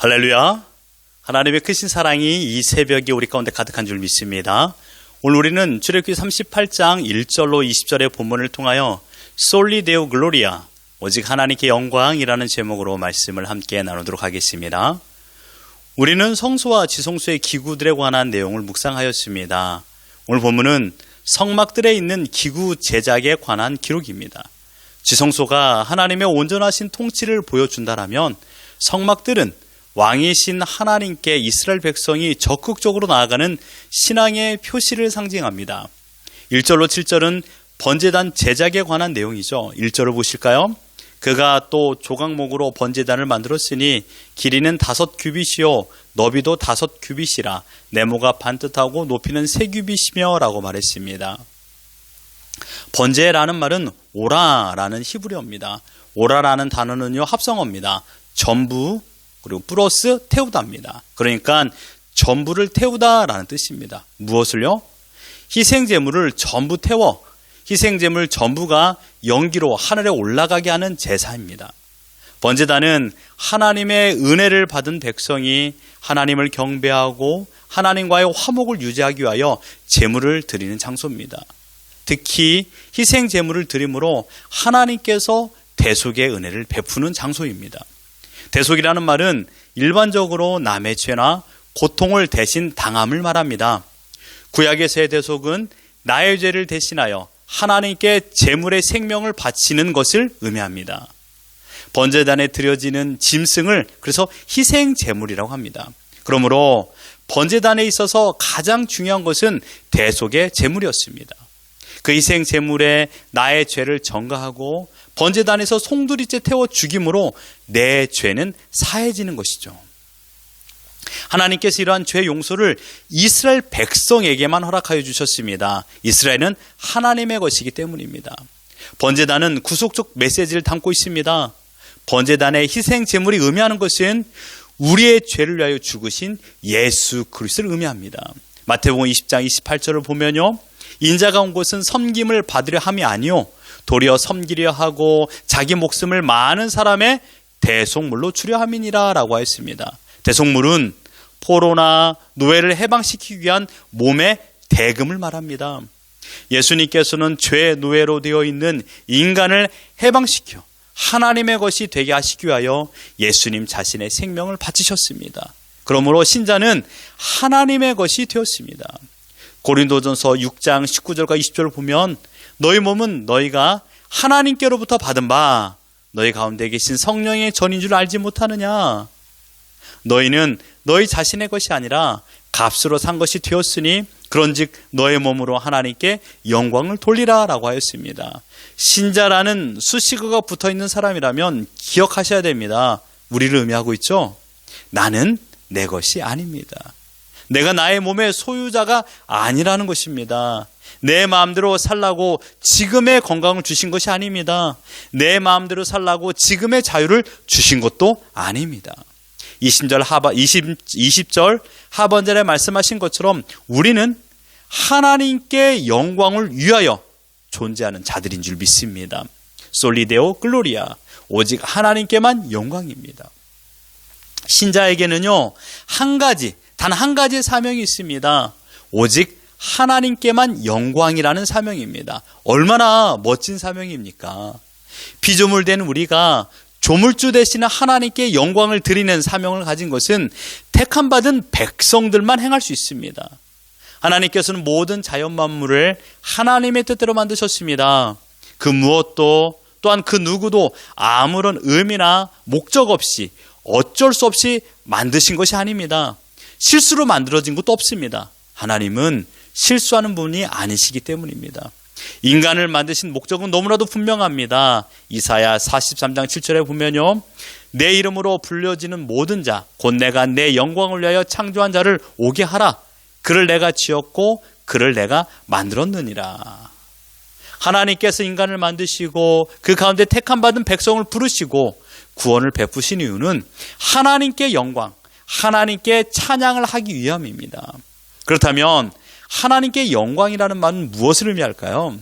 할렐루야. 하나님의 크신 사랑이 이 새벽에 우리 가운데 가득한 줄 믿습니다. 오늘 우리는 출애굽기 38장 1절로 20절의 본문을 통하여 솔리 데오 글로리아, 오직 하나님께 영광이라는 제목으로 말씀을 함께 나누도록 하겠습니다. 우리는 성소와 지성소의 기구들에 관한 내용을 묵상하였습니다. 오늘 본문은 성막들에 있는 기구 제작에 관한 기록입니다. 지성소가 하나님의 온전하신 통치를 보여준다라면 성막들은 왕이신 하나님께 이스라엘 백성이 적극적으로 나아가는 신앙의 표시를 상징합니다. 1절로 7절은 번제단 제작에 관한 내용이죠. 1절을 보실까요? 그가 또 조각목으로 번제단을 만들었으니 길이는 5규빗이요 너비도 5규빗이라 네모가 반듯하고 높이는 3규빗이며 라고 말했습니다. 번제라는 말은 오라라는 히브리어입니다. 오라라는 단어는요 합성어입니다. 전부 그리고 플러스 태우다입니다. 그러니까 전부를 태우다라는 뜻입니다. 무엇을요? 희생제물을 전부 태워 희생제물 전부가 연기로 하늘에 올라가게 하는 제사입니다. 번제단은 하나님의 은혜를 받은 백성이 하나님을 경배하고 하나님과의 화목을 유지하기 위하여 제물을 드리는 장소입니다. 특히 희생제물을 드림으로 하나님께서 대속의 은혜를 베푸는 장소입니다. 대속이라는 말은 일반적으로 남의 죄나 고통을 대신 당함을 말합니다. 구약에서의 대속은 나의 죄를 대신하여 하나님께 제물의 생명을 바치는 것을 의미합니다. 번제단에 드려지는 짐승을 그래서 희생제물이라고 합니다. 그러므로 번제단에 있어서 가장 중요한 것은 대속의 제물이었습니다. 그 희생제물에 나의 죄를 전가하고 번제단에서 송두리째 태워 죽임으로 내 죄는 사해지는 것이죠. 하나님께서 이러한 죄 용서를 이스라엘 백성에게만 허락하여 주셨습니다. 이스라엘은 하나님의 것이기 때문입니다. 번제단은 구속적 메시지를 담고 있습니다. 번제단의 희생제물이 의미하는 것은 우리의 죄를 위하여 죽으신 예수 그리스도를 의미합니다. 마태복음 20장 28절을 보면요. 인자가 온 곳은 섬김을 받으려 함이 아니요 도리어 섬기려 하고 자기 목숨을 많은 사람의 대속물로 주려 함이니라 라고 하였습니다. 대속물은 포로나 노예를 해방시키기 위한 몸의 대금을 말합니다. 예수님께서는 죄의 노예로 되어 있는 인간을 해방시켜 하나님의 것이 되게 하시기 위하여 예수님 자신의 생명을 바치셨습니다. 그러므로 신자는 하나님의 것이 되었습니다. 고린도전서 6장 19절과 20절을 보면 너희 몸은 너희가 하나님께로부터 받은 바 너희 가운데 계신 성령의 전인 줄 알지 못하느냐. 너희는 너희 자신의 것이 아니라 값으로 산 것이 되었으니 그런즉 너의 몸으로 하나님께 영광을 돌리라 라고 하였습니다. 신자라는 수식어가 붙어있는 사람이라면 기억하셔야 됩니다. 우리를 의미하고 있죠. 나는 내 것이 아닙니다. 내가 나의 몸의 소유자가 아니라는 것입니다. 내 마음대로 살라고 지금의 건강을 주신 것이 아닙니다. 내 마음대로 살라고 지금의 자유를 주신 것도 아닙니다. 20절 하반절에 말씀하신 것처럼 우리는 하나님께 영광을 위하여 존재하는 자들인 줄 믿습니다. 솔리데오 글로리아, 오직 하나님께만 영광입니다. 신자에게는요 단 한 가지의 사명이 있습니다. 오직 하나님께만 영광이라는 사명입니다. 얼마나 멋진 사명입니까? 피조물된 우리가 조물주 되시는 하나님께 영광을 드리는 사명을 가진 것은 택함받은 백성들만 행할 수 있습니다. 하나님께서는 모든 자연 만물을 하나님의 뜻대로 만드셨습니다. 그 무엇도 또한 그 누구도 아무런 의미나 목적 없이 어쩔 수 없이 만드신 것이 아닙니다. 실수로 만들어진 것도 없습니다. 하나님은 실수하는 분이 아니시기 때문입니다. 인간을 만드신 목적은 너무나도 분명합니다. 이사야 43장 7절에 보면요. 내 이름으로 불려지는 모든 자, 곧 내가 내 영광을 위하여 창조한 자를 오게 하라. 그를 내가 지었고 그를 내가 만들었느니라. 하나님께서 인간을 만드시고 그 가운데 택함받은 백성을 부르시고 구원을 베푸신 이유는 하나님께 영광, 하나님께 찬양을 하기 위함입니다. 그렇다면 하나님께 영광이라는 말은 무엇을 의미할까요?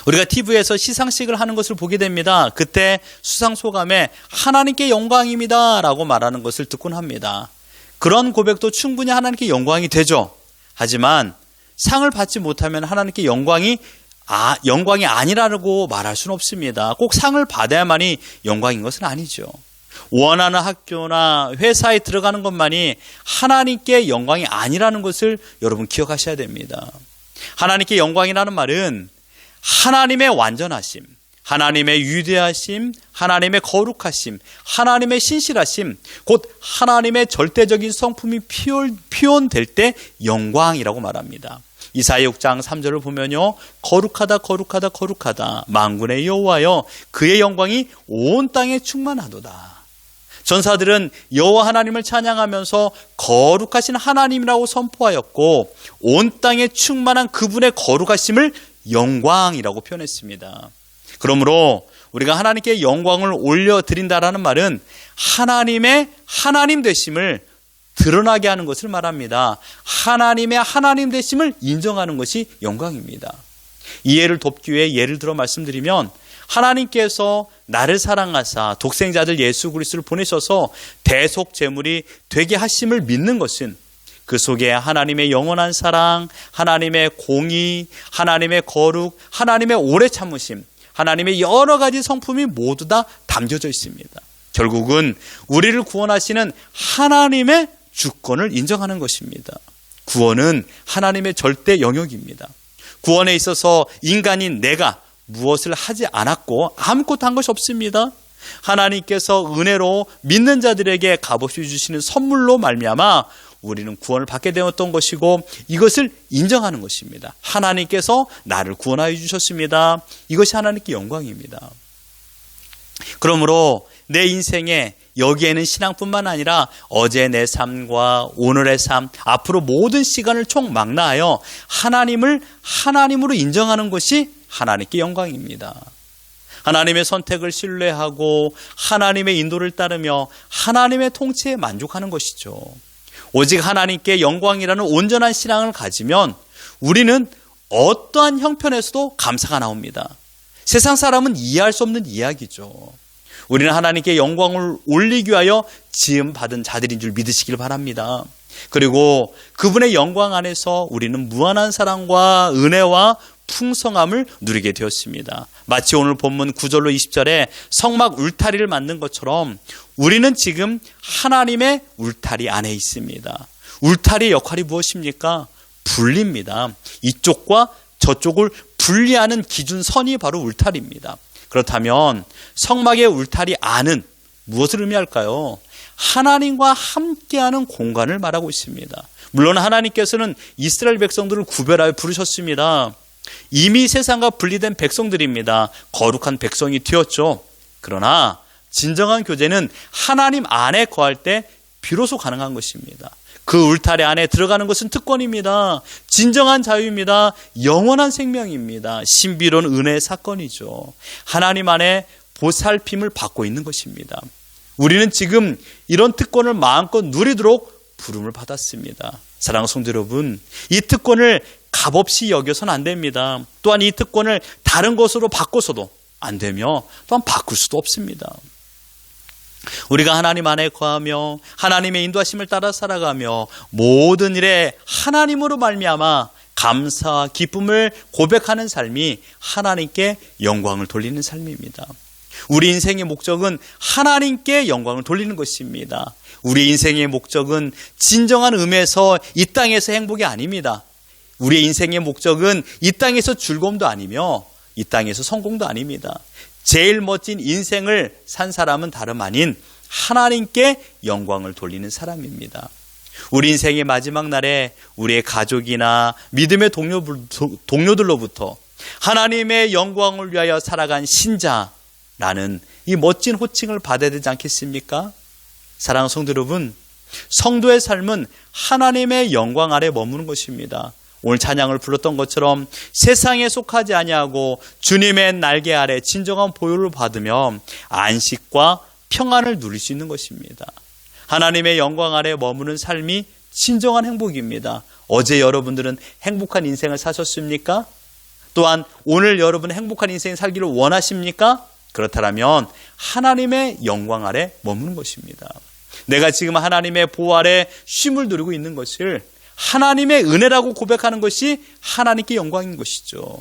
우리가 TV에서 시상식을 하는 것을 보게 됩니다. 그때 수상소감에 하나님께 영광입니다 라고 말하는 것을 듣곤 합니다. 그런 고백도 충분히 하나님께 영광이 되죠. 하지만 상을 받지 못하면 하나님께 영광이 아니라고 말할 수는 없습니다. 꼭 상을 받아야만이 영광인 것은 아니죠. 원하는 학교나 회사에 들어가는 것만이 하나님께 영광이 아니라는 것을 여러분 기억하셔야 됩니다. 하나님께 영광이라는 말은 하나님의 완전하심, 하나님의 위대하심, 하나님의 거룩하심, 하나님의 신실하심, 곧 하나님의 절대적인 성품이 표현될 때 영광이라고 말합니다. 이사야 6장 3절을 보면요, 거룩하다 거룩하다 거룩하다 만군의 여호와여 그의 영광이 온 땅에 충만하도다. 전사들은 여호와 하나님을 찬양하면서 거룩하신 하나님이라고 선포하였고 온 땅에 충만한 그분의 거룩하심을 영광이라고 표현했습니다. 그러므로 우리가 하나님께 영광을 올려드린다라는 말은 하나님의 하나님 되심을 드러나게 하는 것을 말합니다. 하나님의 하나님 되심을 인정하는 것이 영광입니다. 이해를 돕기 위해 예를 들어 말씀드리면 하나님께서 나를 사랑하사 독생자들 예수 그리스도를 보내셔서 대속 제물이 되게 하심을 믿는 것은 그 속에 하나님의 영원한 사랑, 하나님의 공의, 하나님의 거룩, 하나님의 오래 참으심, 하나님의 여러 가지 성품이 모두 다 담겨져 있습니다. 결국은 우리를 구원하시는 하나님의 주권을 인정하는 것입니다. 구원은 하나님의 절대 영역입니다. 구원에 있어서 인간인 내가 무엇을 하지 않았고 아무것도 한 것이 없습니다. 하나님께서 은혜로 믿는 자들에게 값없이 주시는 선물로 말미암아 우리는 구원을 받게 되었던 것이고 이것을 인정하는 것입니다. 하나님께서 나를 구원하여 주셨습니다. 이것이 하나님께 영광입니다. 그러므로 내 인생에 여기에는 신앙뿐만 아니라 어제 내 삶과 오늘의 삶, 앞으로 모든 시간을 총망라하여 하나님을 하나님으로 인정하는 것이 하나님께 영광입니다. 하나님의 선택을 신뢰하고 하나님의 인도를 따르며 하나님의 통치에 만족하는 것이죠. 오직 하나님께 영광이라는 온전한 신앙을 가지면 우리는 어떠한 형편에서도 감사가 나옵니다. 세상 사람은 이해할 수 없는 이야기죠. 우리는 하나님께 영광을 올리기 위하여 지음받은 자들인 줄 믿으시길 바랍니다. 그리고 그분의 영광 안에서 우리는 무한한 사랑과 은혜와 풍성함을 누리게 되었습니다. 마치 오늘 본문 9절로 20절에 성막 울타리를 만든 것처럼 우리는 지금 하나님의 울타리 안에 있습니다. 울타리의 역할이 무엇입니까? 분리입니다. 이쪽과 저쪽을 분리하는 기준선이 바로 울타리입니다. 그렇다면 성막의 울타리 안은 무엇을 의미할까요? 하나님과 함께하는 공간을 말하고 있습니다. 물론 하나님께서는 이스라엘 백성들을 구별하여 부르셨습니다. 이미 세상과 분리된 백성들입니다. 거룩한 백성이 되었죠. 그러나 진정한 교제는 하나님 안에 거할 때 비로소 가능한 것입니다. 그 울타리 안에 들어가는 것은 특권입니다. 진정한 자유입니다. 영원한 생명입니다. 신비로운 은혜의 사건이죠. 하나님 안에 보살핌을 받고 있는 것입니다. 우리는 지금 이런 특권을 마음껏 누리도록 부름을 받았습니다. 사랑하는 성도 여러분, 이 특권을 값없이 여겨서는 안 됩니다. 또한 이 특권을 다른 것으로 바꿔서도 안 되며 또한 바꿀 수도 없습니다. 우리가 하나님 안에 거하며 하나님의 인도하심을 따라 살아가며 모든 일에 하나님으로 말미암아 감사와 기쁨을 고백하는 삶이 하나님께 영광을 돌리는 삶입니다. 우리 인생의 목적은 하나님께 영광을 돌리는 것입니다. 우리 인생의 목적은 진정한 의미에서 이 땅에서 행복이 아닙니다. 우리의 인생의 목적은 이 땅에서 즐거움도 아니며 이 땅에서 성공도 아닙니다. 제일 멋진 인생을 산 사람은 다름 아닌 하나님께 영광을 돌리는 사람입니다. 우리 인생의 마지막 날에 우리의 가족이나 믿음의 동료들로부터 하나님의 영광을 위하여 살아간 신자라는 이 멋진 호칭을 받아야 되지 않겠습니까? 사랑하는 성도 여러분, 성도의 삶은 하나님의 영광 아래 머무는 것입니다. 오늘 찬양을 불렀던 것처럼 세상에 속하지 아니하고 주님의 날개 아래 진정한 보호를 받으며 안식과 평안을 누릴 수 있는 것입니다. 하나님의 영광 아래 머무는 삶이 진정한 행복입니다. 어제 여러분들은 행복한 인생을 사셨습니까? 또한 오늘 여러분 행복한 인생 살기를 원하십니까? 그렇다면 하나님의 영광 아래 머무는 것입니다. 내가 지금 하나님의 보호 아래 쉼을 누리고 있는 것을 하나님의 은혜라고 고백하는 것이 하나님께 영광인 것이죠.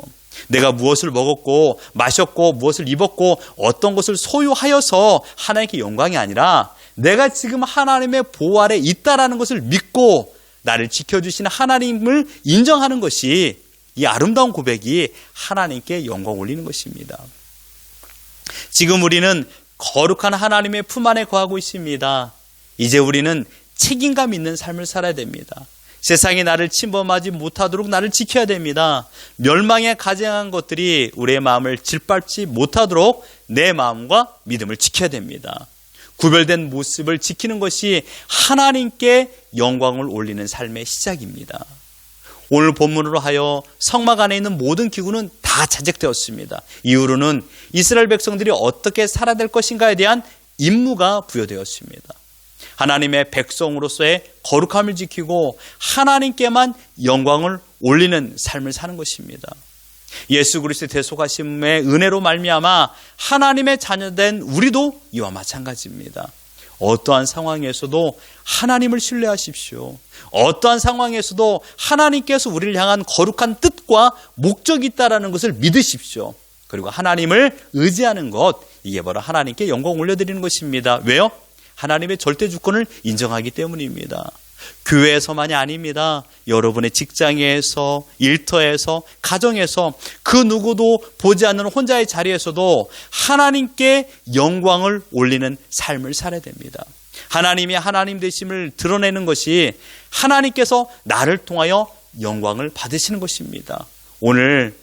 내가 무엇을 먹었고 마셨고 무엇을 입었고 어떤 것을 소유하여서 하나님께 영광이 아니라 내가 지금 하나님의 보호 아래 있다라는 것을 믿고 나를 지켜주시는 하나님을 인정하는 것이, 이 아름다운 고백이 하나님께 영광 올리는 것입니다. 지금 우리는 거룩한 하나님의 품 안에 거하고 있습니다. 이제 우리는 책임감 있는 삶을 살아야 됩니다. 세상이 나를 침범하지 못하도록 나를 지켜야 됩니다. 멸망에 가증한 것들이 우리의 마음을 짓밟지 못하도록 내 마음과 믿음을 지켜야 됩니다. 구별된 모습을 지키는 것이 하나님께 영광을 올리는 삶의 시작입니다. 오늘 본문으로 하여 성막 안에 있는 모든 기구는 다 자적되었습니다. 이후로는 이스라엘 백성들이 어떻게 살아야 될 것인가에 대한 임무가 부여되었습니다. 하나님의 백성으로서의 거룩함을 지키고 하나님께만 영광을 올리는 삶을 사는 것입니다. 예수 그리스도의 대속하심의 은혜로 말미암아 하나님의 자녀된 우리도 이와 마찬가지입니다. 어떠한 상황에서도 하나님을 신뢰하십시오. 어떠한 상황에서도 하나님께서 우리를 향한 거룩한 뜻과 목적이 있다는 것을 믿으십시오. 그리고 하나님을 의지하는 것, 이게 바로 하나님께 영광 올려드리는 것입니다. 왜요? 하나님의 절대 주권을 인정하기 때문입니다. 교회에서만이 아닙니다. 여러분의 직장에서, 일터에서, 가정에서, 그 누구도 보지 않는 혼자의 자리에서도 하나님께 영광을 올리는 삶을 살아야 됩니다. 하나님이 하나님 되심을 드러내는 것이 하나님께서 나를 통하여 영광을 받으시는 것입니다. 오늘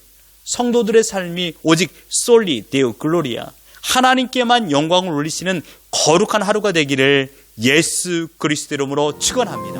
성도들의 삶이 오직 솔리 데오 글로리아, 하나님께만 영광을 올리시는 거룩한 하루가 되기를 예수 그리스도 이름으로 축원합니다.